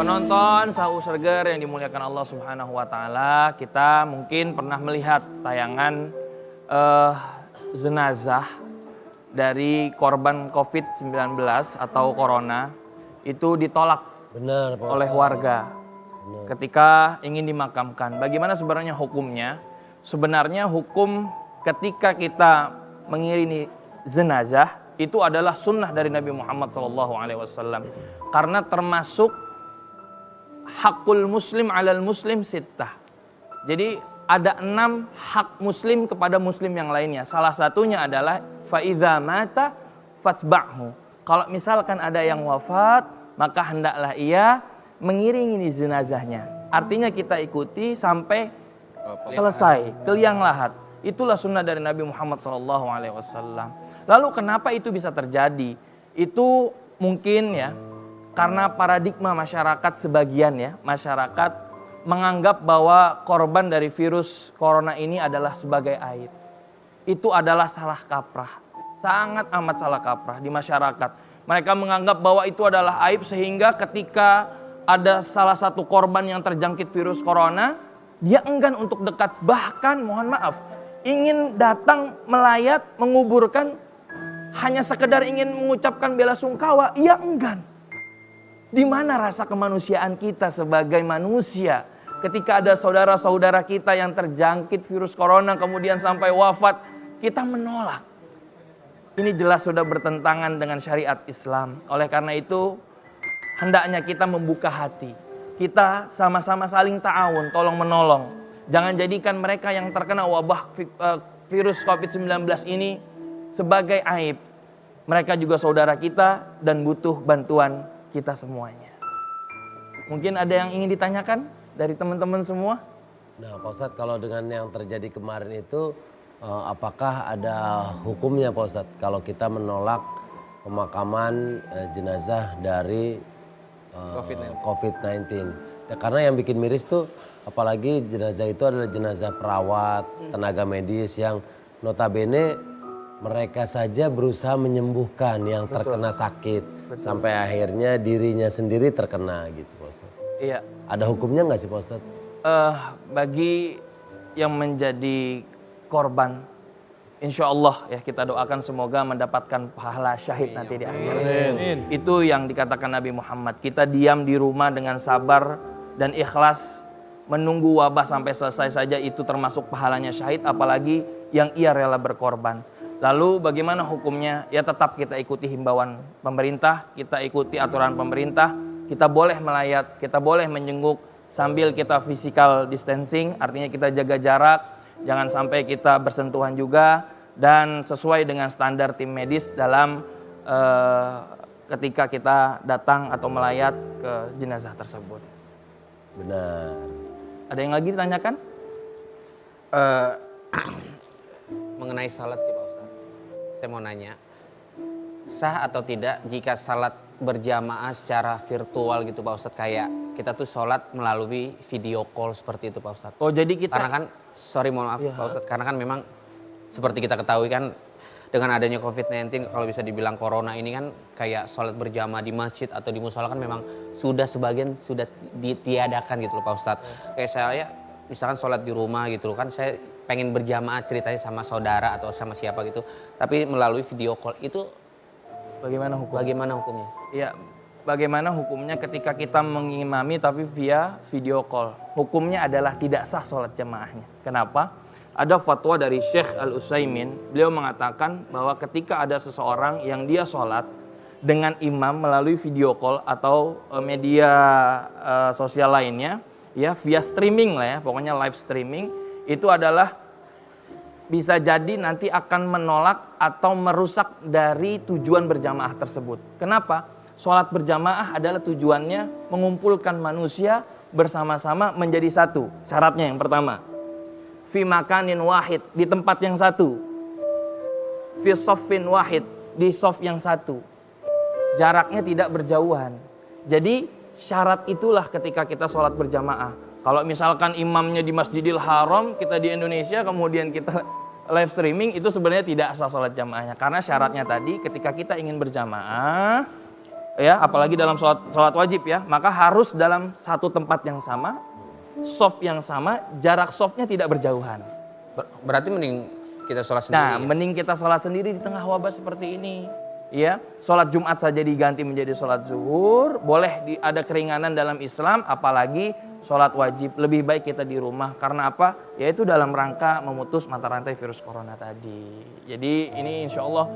Penonton Sahur Seger yang dimuliakan Allah Subhanahu wa taala, kita mungkin pernah melihat tayangan jenazah dari korban Covid-19 atau corona itu ditolak oleh warga ketika ingin dimakamkan. Bagaimana sebenarnya hukumnya? Sebenarnya hukum ketika kita mengiringi jenazah itu adalah sunnah dari Nabi Muhammad SAW, karena termasuk hakul muslim alal muslim sittah. Jadi ada 6 hak muslim kepada muslim yang lainnya. Salah satunya adalah fa'idha mata fatsba'hu. Kalau misalkan ada yang wafat, maka hendaklah ia mengiringi jenazahnya. Artinya kita ikuti sampai selesai, ke liang lahat. Itulah sunnah dari Nabi Muhammad SAW. Lalu kenapa itu bisa terjadi? Itu mungkin ya karena paradigma masyarakat sebagian ya, masyarakat menganggap bahwa korban dari virus corona ini adalah sebagai aib. Itu adalah salah kaprah, sangat amat salah kaprah di masyarakat. Mereka menganggap bahwa itu adalah aib sehingga ketika ada salah satu korban yang terjangkit virus corona, dia enggan untuk dekat, bahkan mohon maaf, ingin datang melayat, menguburkan, hanya sekedar ingin mengucapkan bela sungkawa, ia enggan. Di mana rasa kemanusiaan kita sebagai manusia ketika ada saudara-saudara kita yang terjangkit virus corona kemudian sampai wafat, kita menolak. Ini jelas sudah bertentangan dengan syariat Islam. Oleh karena itu, hendaknya kita membuka hati. Kita sama-sama saling ta'awun, tolong menolong. Jangan jadikan mereka yang terkena wabah virus Covid-19 ini sebagai aib. Mereka juga saudara kita dan butuh bantuan kita semuanya. Mungkin ada yang ingin ditanyakan dari teman-teman semua? Nah Pak Ustadz, kalau dengan yang terjadi kemarin itu apakah ada hukumnya Pak Ustadz kalau kita menolak pemakaman jenazah dari COVID-19? Ya, karena yang bikin miris tuh apalagi jenazah itu adalah jenazah perawat, tenaga medis yang notabene mereka saja berusaha menyembuhkan yang terkena sakit. Betul. Sampai akhirnya dirinya sendiri terkena gitu Pak Ustadz. Iya. Ada hukumnya nggak sih Pak Ustadz? Bagi yang menjadi korban, insya Allah ya kita doakan semoga mendapatkan pahala syahid nanti di akhirat. Itu yang dikatakan Nabi Muhammad. Kita diam di rumah dengan sabar dan ikhlas menunggu wabah sampai selesai saja, itu termasuk pahalanya syahid, apalagi yang ia rela berkorban. Lalu bagaimana hukumnya? Ya tetap kita ikuti himbauan pemerintah, kita ikuti aturan pemerintah, kita boleh melayat, kita boleh menjenguk sambil kita physical distancing, artinya kita jaga jarak, jangan sampai kita bersentuhan juga, dan sesuai dengan standar tim medis dalam ketika kita datang atau melayat ke jenazah tersebut. Benar. Ada yang lagi ditanyakan? Mengenai salat sih Pak Ustadz. Saya mau nanya, sah atau tidak jika salat berjamaah secara virtual gitu Pak Ustadz, kayak kita tuh sholat melalui video call seperti itu Pak Ustadz. Oh jadi kita... Karena kan, mohon maaf Pak Ustadz, karena kan memang seperti kita ketahui kan dengan adanya COVID-19 kalau bisa dibilang corona ini kan kayak sholat berjamaah di masjid atau di musola kan memang sudah sebagian sudah ditiadakan gitu loh Pak Ustadz. Kayak saya misalkan sholat di rumah gitu loh kan, saya pengen berjamaah ceritanya sama saudara atau sama siapa gitu, tapi melalui video call itu bagaimana hukumnya? Bagaimana hukumnya? Ya, bagaimana hukumnya ketika kita mengimami tapi via video call? Hukumnya adalah tidak sah sholat jamaahnya. Kenapa? Ada fatwa dari Syekh Al-Utsaimin, beliau mengatakan bahwa ketika ada seseorang yang dia sholat dengan imam melalui video call atau media sosial lainnya, ya via streaming lah ya, pokoknya live streaming, itu adalah bisa jadi nanti akan menolak atau merusak dari tujuan berjamaah tersebut. Kenapa? Sholat berjamaah adalah tujuannya mengumpulkan manusia bersama-sama menjadi satu. Syaratnya yang pertama, fi makanin wahid, di tempat yang satu. Fi soffin wahid, di sof yang satu. Jaraknya tidak berjauhan. Jadi syarat itulah ketika kita sholat berjamaah. Kalau misalkan imamnya di Masjidil Haram, kita di Indonesia, kemudian kita live streaming, itu sebenarnya tidak sah sholat jamaahnya. Karena syaratnya tadi ketika kita ingin berjamaah, ya, apalagi dalam sholat wajib ya, maka harus dalam satu tempat yang sama, shaf yang sama, jarak shafnya tidak berjauhan. Berarti mending kita sholat sendiri. Nah, mending kita sholat sendiri di tengah wabah seperti ini. Ya, sholat Jumat saja diganti menjadi sholat zuhur, boleh ada keringanan dalam Islam, apalagi sholat wajib. Lebih baik kita di rumah, karena apa? Yaitu dalam rangka memutus mata rantai virus corona tadi. Jadi ini insya Allah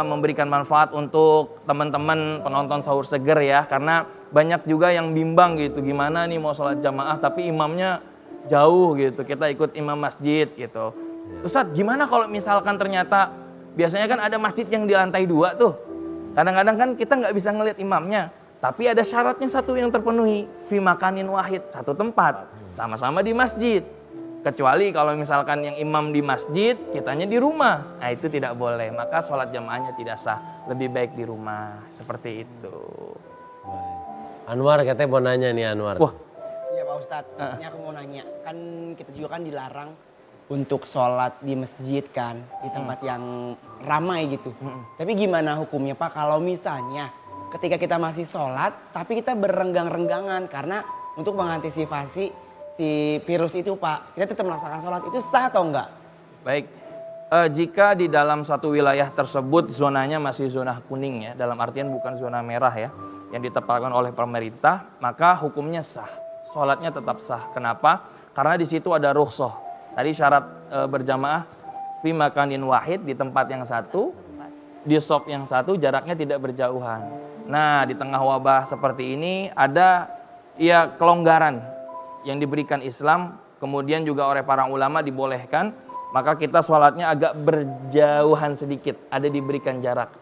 memberikan manfaat untuk teman-teman penonton sahur seger ya, karena banyak juga yang bimbang gitu, gimana nih mau sholat jamaah tapi imamnya jauh gitu, kita ikut imam masjid gitu. Ustadz, gimana kalau misalkan ternyata biasanya kan ada masjid yang di lantai 2 tuh. Kadang-kadang kan kita nggak bisa ngelihat imamnya. Tapi ada syaratnya satu yang terpenuhi. Fi makanin wahid, satu tempat. Sama-sama di masjid. Kecuali kalau misalkan yang imam di masjid, kitanya di rumah. Nah itu tidak boleh. Maka sholat jamaahnya tidak sah. Lebih baik di rumah. Seperti itu. Anwar katanya mau nanya nih Anwar. Wah. Iya Pak Ustadz, ini aku mau nanya. Kan kita juga kan dilarang untuk sholat di masjid kan, di tempat yang ramai gitu. Tapi gimana hukumnya Pak kalau misalnya ketika kita masih sholat tapi kita berenggang-renggangan karena untuk mengantisipasi si virus itu Pak, kita tetap melaksanakan sholat, itu sah atau enggak? Baik, jika di dalam satu wilayah tersebut zonanya masih zona kuning ya, dalam artian bukan zona merah ya, yang ditetapkan oleh pemerintah, maka hukumnya sah, sholatnya tetap sah. Kenapa? Karena di situ ada rukhsah. Tadi syarat berjamaah fi makanin wahid, di tempat yang satu, di shaf yang satu, jaraknya tidak berjauhan. Nah, di tengah wabah seperti ini ada ya kelonggaran yang diberikan Islam, kemudian juga oleh para ulama dibolehkan, maka kita sholatnya agak berjauhan sedikit, ada diberikan jarak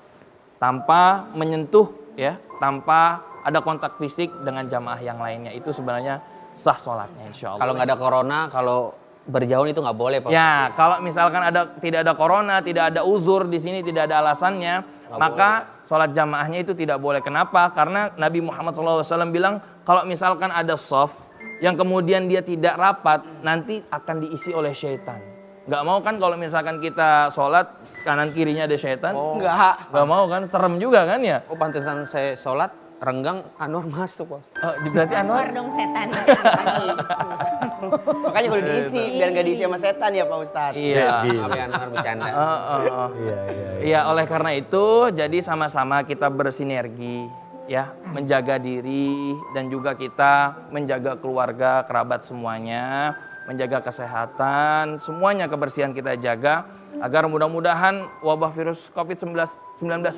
tanpa menyentuh ya, tanpa ada kontak fisik dengan jamaah yang lainnya. Itu sebenarnya sah sholatnya insya Allah. Kalau nggak ada corona, kalau berjauh itu nggak boleh Pak. Ya, kalau misalkan tidak ada corona, tidak ada uzur di sini, tidak ada alasannya, maka sholat jamaahnya itu tidak boleh. Kenapa? Karena Nabi Muhammad SAW bilang kalau misalkan ada shaf yang kemudian dia tidak rapat, nanti akan diisi oleh syaitan. Nggak mau kan kalau misalkan kita sholat kanan kirinya ada syaitan? Enggak. Nggak mau kan, serem juga kan ya? Oh pantesan saya sholat renggang Anwar masuk Pak. Oh, berarti Anwar Dong setan. Makanya kudu diisi, biar nggak diisi sama setan ya Pak Ustadz. Iya. Apa ya Anwar bercanda. Iya, oleh karena itu jadi sama-sama kita bersinergi ya, menjaga diri dan juga kita menjaga keluarga, kerabat semuanya, menjaga kesehatan, semuanya kebersihan kita jaga agar mudah-mudahan wabah virus COVID-19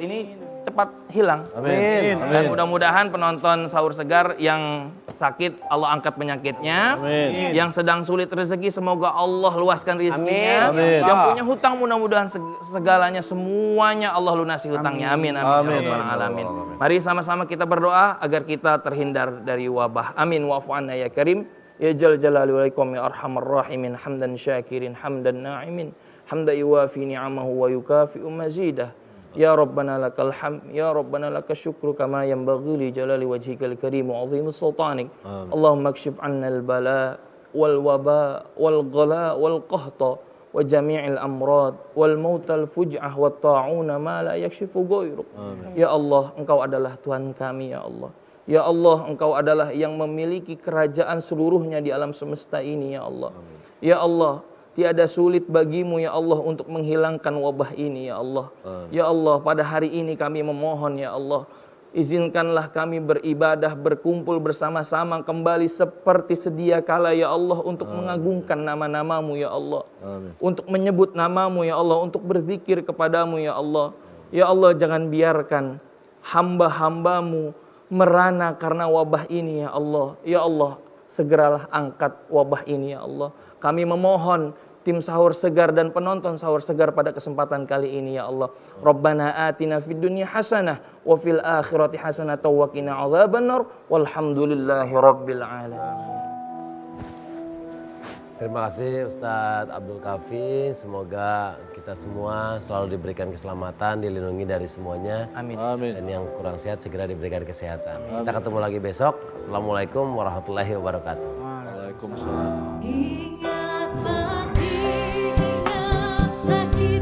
ini cepat hilang. Amin. Dan mudah-mudahan penonton sahur segar yang sakit Allah angkat penyakitnya. Amin. Yang sedang sulit rezeki semoga Allah luaskan rezekinya. Amin. Yang punya hutang mudah-mudahan segalanya semuanya Allah lunasi hutangnya. Amin. Amin. Ya Rabbal alamin. Mari sama-sama kita berdoa agar kita terhindar dari wabah. Amin. Wa'fu anna ya karim. Ya jal jalali walaikum ya arhamar rahimin. Hamdan syakirin hamdan na'imin. Hamda yuwafi ni'amahu wa yukafi'u mazidah. Ya Rabbana lakal hamd, ya Rabbana lakal syukru kama yanbaghi li jalali wajhikal karim wa 'azimi sultanik. Allahumma kshif 'anna al-bala wal waba wal ghala wal qahta wa jami'il amrad wal mautal fuj'ah wat ta'una ma la yakshifu ghairuk. Ya Allah, Engkau adalah Tuhan kami ya Allah. Ya Allah, Engkau adalah yang memiliki kerajaan seluruhnya di alam semesta ini ya Allah. Ya Allah, tiada sulit bagimu ya Allah untuk menghilangkan wabah ini ya Allah. Ya Allah, pada hari ini kami memohon ya Allah, izinkanlah kami beribadah, berkumpul bersama-sama kembali seperti sedia kala ya Allah, untuk mengagungkan nama-namamu ya Allah. Untuk menyebut namamu ya Allah, untuk berzikir kepadamu ya Allah. Ya Allah, jangan biarkan hamba-hambamu merana karena wabah ini ya Allah. Ya Allah, segeralah angkat wabah ini ya Allah. Kami memohon tim sahur segar dan penonton sahur segar pada kesempatan kali ini ya Allah. Rabbana atina fid dunya hasanah wa fil akhirati hasanah wa qina adzabannar walhamdulillahi rabbil alamin. Terima kasih Ustadz Abdul Kafi. Semoga kita semua selalu diberikan keselamatan, dilindungi dari semuanya. Amin. Dan yang kurang sehat segera diberikan kesehatan. Kita ketemu lagi besok. Assalamualaikum warahmatullahi wabarakatuh. Waalaikumsalam.